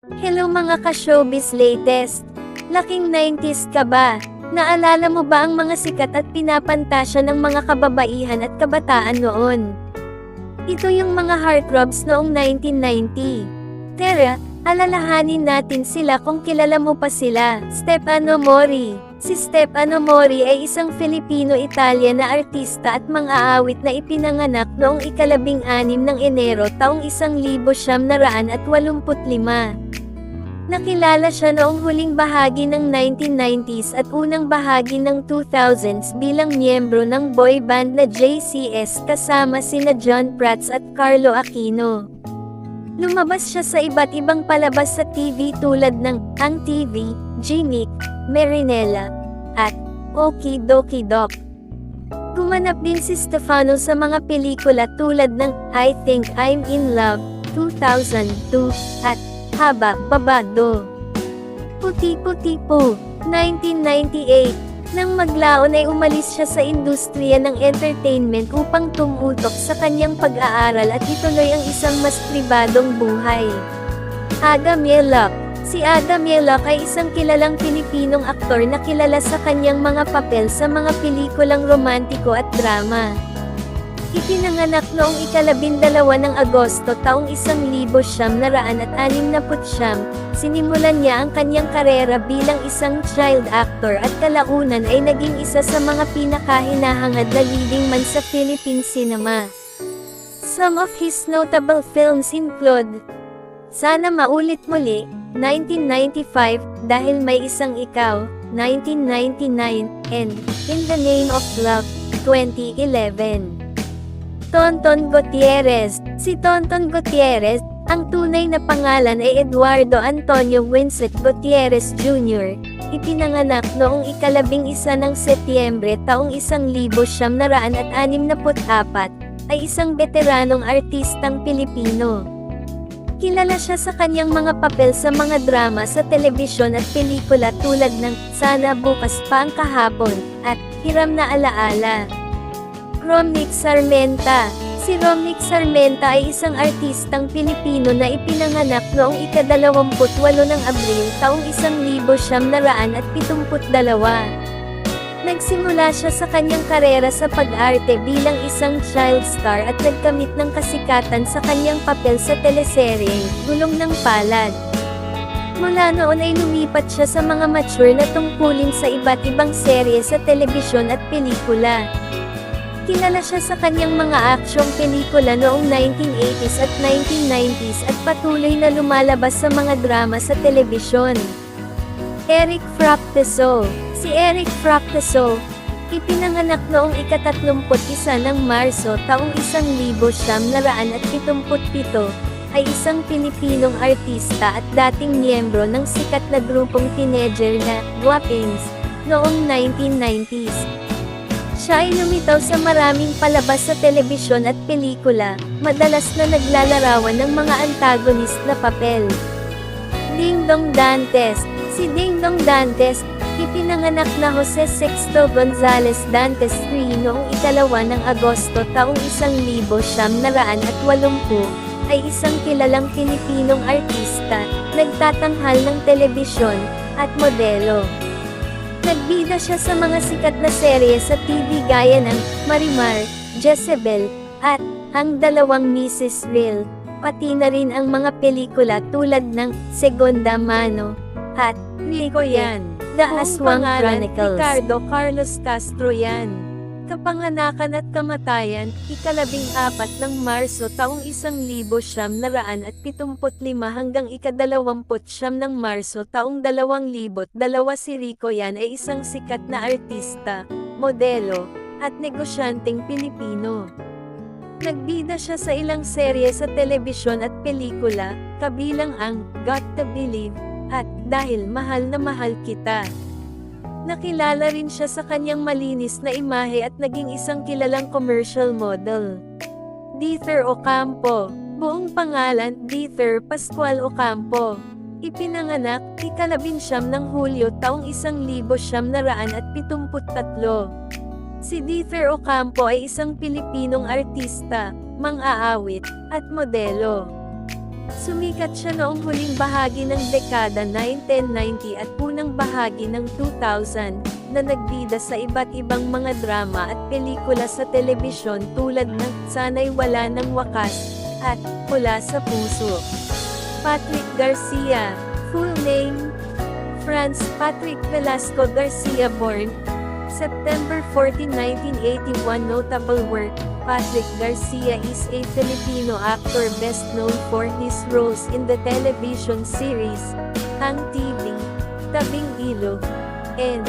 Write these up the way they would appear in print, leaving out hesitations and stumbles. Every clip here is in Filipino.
Hello mga ka-showbiz latest! Laking 90s ka ba? Naalala mo ba ang mga sikat at pinapantasya ng mga kababaihan at kabataan noon? Ito yung mga heartthrobs noong 1990. Tara, alalahanin natin sila kung kilala mo pa sila. Stefano Mori. Si Stefano Mori ay isang Filipino-Italian na artista at mang-aawit na ipinanganak noong ika-15 ng Enero taong 1985. Nakilala siya noong huling bahagi ng 1990s at unang bahagi ng 2000s bilang miyembro ng boy band na JCS kasama sina John Prats at Carlo Aquino. Lumabas siya sa iba't ibang palabas sa TV tulad ng Ang TV, Ginic, Marinela, at Okie Dokie Doc. Gumanap din si Stefano sa mga pelikula tulad ng I Think I'm in Love, 2002, at Haba Babado. Puti-puti po, 1998. Nang maglaon ay umalis siya sa industriya ng entertainment upang tumutok sa kanyang pag-aaral at ituloy ang isang mas pribadong buhay. Aga Mieloc. Si Aga Mieloc ay isang kilalang Pilipinong aktor na kilala sa kanyang mga papel sa mga pelikulang romantiko at drama. Ipinanganak noong ika-12 ng Agosto taong 1969. Sinimulan niya ang kanyang karera bilang isang child actor at kalaunan ay naging isa sa mga pinakahinahangad na leading man sa Philippine cinema. Some of his notable films include Sana Maulit Muli, 1995, Dahil May Isang Ikaw, 1999, and In the Name of Love, 2011. Tonton Gutierrez. Si Tonton Gutierrez, ang tunay na pangalan ay Eduardo Antonio Winsett Gutierrez Jr., ipinanganak noong ika-11 ng Setyembre taong 1964, ay isang veteranong artistang Pilipino. Kilala siya sa kanyang mga papel sa mga drama sa telebisyon at pelikula tulad ng Sana Bukas Pa Ang Kahapon, at Hiram na Alaala. Romnick Sarmenta. Si Romnick Sarmenta ay isang artistang Pilipino na ipinanganak noong ika-28 ng Abril taong 1972. Nagsimula siya sa kanyang karera sa pag-arte bilang isang child star at nagkamit ng kasikatan sa kanyang papel sa teleseryeng Gulong ng Palad. Mula noon ay lumipat siya sa mga mature na tungkulin sa iba't ibang serye sa telebisyon at pelikula. Kilala siya sa kanyang mga aksyong pelikula noong 1980s at 1990s at patuloy na lumalabas sa mga drama sa telebisyon. Eric Fracteso. Si Eric Fracteso, ipinanganak noong ika-31 ng Marso taong 1977, ay isang Pilipinong artista at dating miyembro ng sikat na grupong teenager na Guapings noong 1990s. Siya ay lumitaw sa maraming palabas sa telebisyon at pelikula, madalas na naglalarawan ng mga antagonist na papel. Ding Dong Dantes. Si Ding Dong Dantes, ipinanganak na Jose Sixto Gonzales Dantes III noong ika-2 ng Agosto taong 1980, ay isang kilalang Pilipinong artista, nagtatanghal ng telebisyon, at modelo. Nagbida siya sa mga sikat na serye sa TV gaya ng Marimar, Jezebel, at Ang Dalawang Mrs. Real, pati na rin ang mga pelikula tulad ng Segunda Mano, at Rico Yan, The Aswang Chronicles. Ricardo Carlos Castro yan. Kapanganakan at kamatayan, ika-14 ng Marso taong 1975 hanggang ika-29 ng Marso taong 2002. Si Rico Yan ay isang sikat na artista, modelo, at negosyanteng Pilipino. Nagbida siya sa ilang serye sa telebisyon at pelikula, kabilang ang Got to Believe, at Dahil Mahal na Mahal Kita. Nakilala rin siya sa kanyang malinis na imahe at naging isang kilalang commercial model. Dither Ocampo. Buong pangalan, Dither Pascual Ocampo. Ipinanganak, ika-19 ng Hulyo taong 1973. Si Dither Ocampo ay isang Pilipinong artista, mang-aawit, at modelo. Sumikat siya noong huling bahagi ng dekada 1990 at unang bahagi ng 2000, na nagbida sa iba't ibang mga drama at pelikula sa telebisyon tulad ng Sana'y Wala Nang Wakas at Mula sa Puso. Patrick Garcia, full name, Franz Patrick Velasco Garcia, born September 14, 1981. Notable work: Patrick Garcia is a Filipino actor best known for his roles in the television series Ang TV, Tabing Ilog, and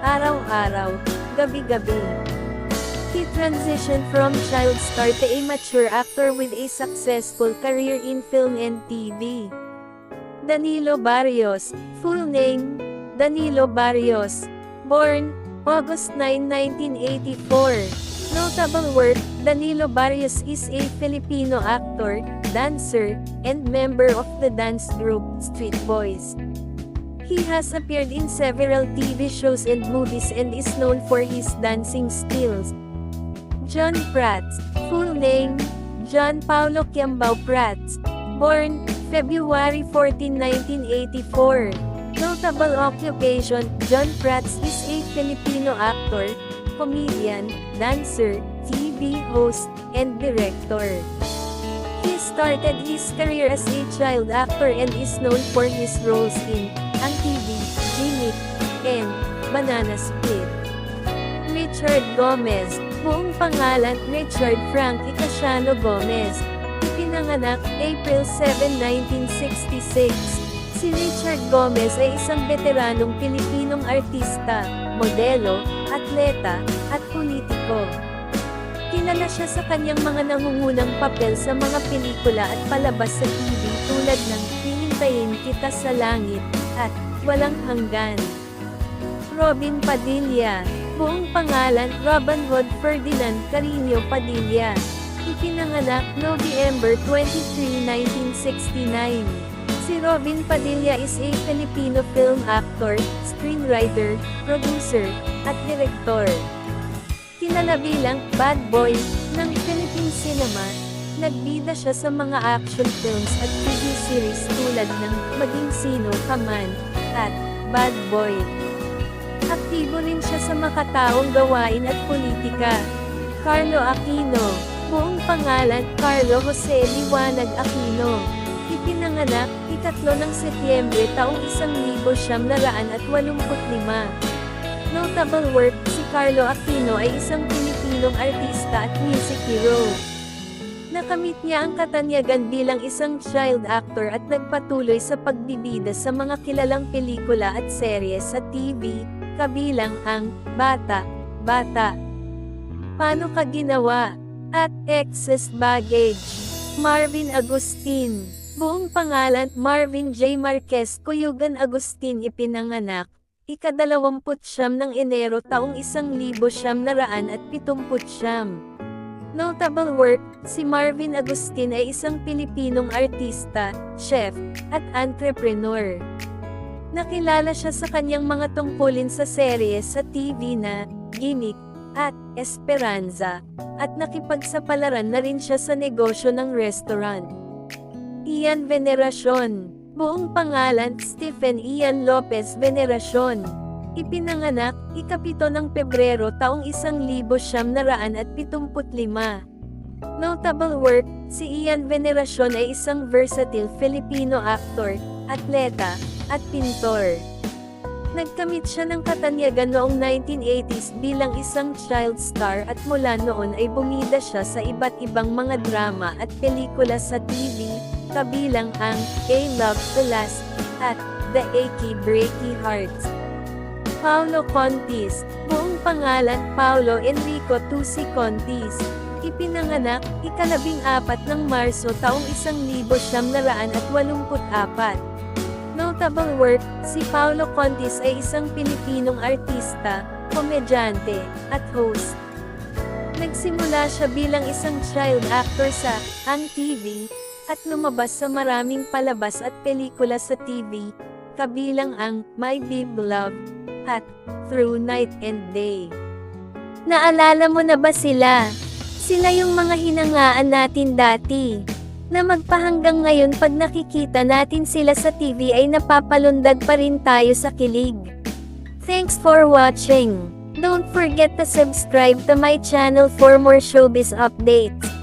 Araw-Araw, Gabi-Gabi. He transitioned from child star to a mature actor with a successful career in film and TV. Danilo Barrios, full name, Danilo Barrios, born August 9, 1984. Notable work: Danilo Barrios is a Filipino actor, dancer, and member of the dance group Street Boys. He has appeared in several TV shows and movies and is known for his dancing skills. John Prats, full name, John Paulo Quiambao Prats, born February 14, 1984. Notable occupation: John Prats is a Filipino actor, comedian, dancer, TV host, and director. He started his career as a child actor and is known for his roles in Ang TV, Gimmick, and Banana Split. Richard Gomez, buong pangalan Richard Frank Icasiano Gomez, ipinanganak April 7, 1966. Si Richard Gomez ay isang veteranong Pilipinong artista, modelo, atleta, at politiko. Kilala siya sa kanyang mga nangungunang papel sa mga pelikula at palabas sa TV tulad ng Hihintayin Kita sa Langit at Walang Hanggan. Robin Padilla, buong pangalan Robin Hood Ferdinand Carino Padilla, ipinanganak November 23, 1969. Si Robin Padilla is a Filipino film actor, screenwriter, producer, at director. Kilala bilang bad boy ng Philippine cinema, nagbida siya sa mga action films at TV series tulad ng Maging Sino Ka Man at Bad Boy. Aktibo rin siya sa makataong gawain at politika. Carlo Aquino, buong pangalan Carlo Jose Liwanag Aquino, ipinanganak ikatlo ng Setyembre taong 1985. Notable work: si Carlo Aquino ay isang Pilipinong artista at music hero. Nakamit niya ang katanyagan bilang isang child actor at nagpatuloy sa pagbibida sa mga kilalang pelikula at seryes sa TV, kabilang ang Bata, Bata, Paano Ka Ginawa, at Excess Baggage. Marvin Agustin, buong pangalan Marvin J. Marquez Cuyugan Agustin, ipinanganak ika-29 ng Enero taong 1979. Notable work: si Marvin Agustin ay isang Pilipinong artista, chef, at entrepreneur. Nakilala siya sa kanyang mga tungkulin sa seryes sa TV na Gimmick at Esperanza, at nakipagsapalaran na rin siya sa negosyo ng restaurant. Ian Veneracion, buong pangalan Stephen Ian Lopez Veneracion, ipinanganak ika-7 ng Pebrero taong 1975. Notable work: si Ian Veneracion ay isang versatile Filipino actor, atleta, at pintor. Nagkamit siya ng katanyagan noong 1980s bilang isang child star at mula noon ay bumida siya sa iba't ibang mga drama at pelikula sa TV, kabilang ang A Love to Last at The Achy Breaky Hearts. Paulo Contis, buong pangalan Paulo Enrico Tusi Contis, ipinanganak ika-14 ng Marso taong 1984. Notable work: si Paulo Contis ay isang Pilipinong artista, komedyante, at host. Nagsimula siya bilang isang child actor sa Ang TV, at lumabas sa maraming palabas at pelikula sa TV, kabilang ang My Big Love at Through Night and Day. Naalala mo na ba sila? Sila yung mga hinangaan natin dati. na magpahanggang ngayon pag nakikita natin sila sa TV ay napapalundag pa rin tayo sa kilig. Thanks for watching. Don't forget to subscribe to my channel for more showbiz updates.